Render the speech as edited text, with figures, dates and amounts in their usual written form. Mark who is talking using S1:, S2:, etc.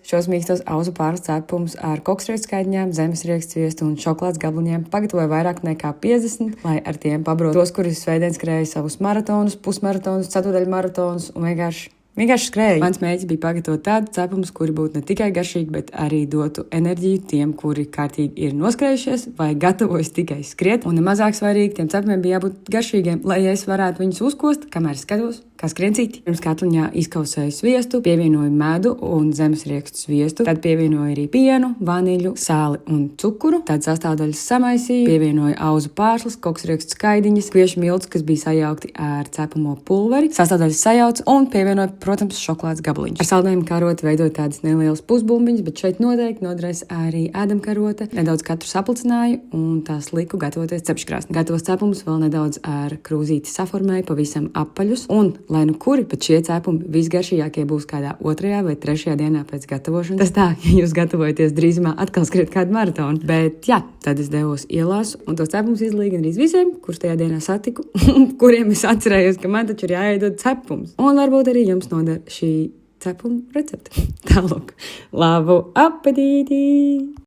S1: Šos mīkstos auzu pāris cepumus ar koksriekstu skaidiņām, zemesriekstu sviestu un šokolādes gabaliņiem pagatavoju vairāk nekā 50, lai ar tiem pabrotu tos, kuri svētdien skrēja savus maratonus, pusmaratonus, ceturdaļu maratonus un vienkārši skrēja. Mans mērķis bija pagatavot tādus cepumus, kuri būtu ne tikai garšīgi, bet arī dotu enerģiju tiem, kuri kārtīgi ir noskrējušies vai gatavojas tikai skriet. Un nemazāk svarīgi, tiem cepumiem bija jābūt garšīgiem, lai es varētu viņus uzkost, kamēr skatos, kā skrien citi. Pirms katliņā izkausēju sviestu, pievienoju medu un zemesriekstu sviestu, tad pievienoju arī pienu, vaniļu, sāli un cukuru. Tad sastāvdaļas samaisīju, pievienoju auzu pārslas, koksriekstu skaidiņas, kviešu miltus, kas bija sajaukti ar cepumo pulveri. Sastāvdaļas sajaucu un pievienoju, protams, šokolādes gabaliņus. Ar saldējumu karotu veidoju tādas nelielas pusbumbiņas, bet šeit noteikti noderēs arī ēdamkarote. Nedaudz katru saplacināju un tās liku gatavoties cepškrāsnī. Gatavos cepumus vēl nedaudz ar krūzīti saformēju, pavisam apaļus. Un, lai nu kuri, bet šie cepumi visgaršīgākie būs kādā 2. vai 3. dienā pēc gatavošanas. Tas tā, ja jūs gatavojaties drīzumā atkal skriet kādu maratonu. Bet jā, tad es devos ielās un tos cepumus izlīju gandrīz visiem, kurus tajā dienā satiku, kuriem es atcerējos, ka man taču ir jāiedod cepums. Un varbūt arī jums noder šī cepuma recepte. Tālāk, labu apetīti!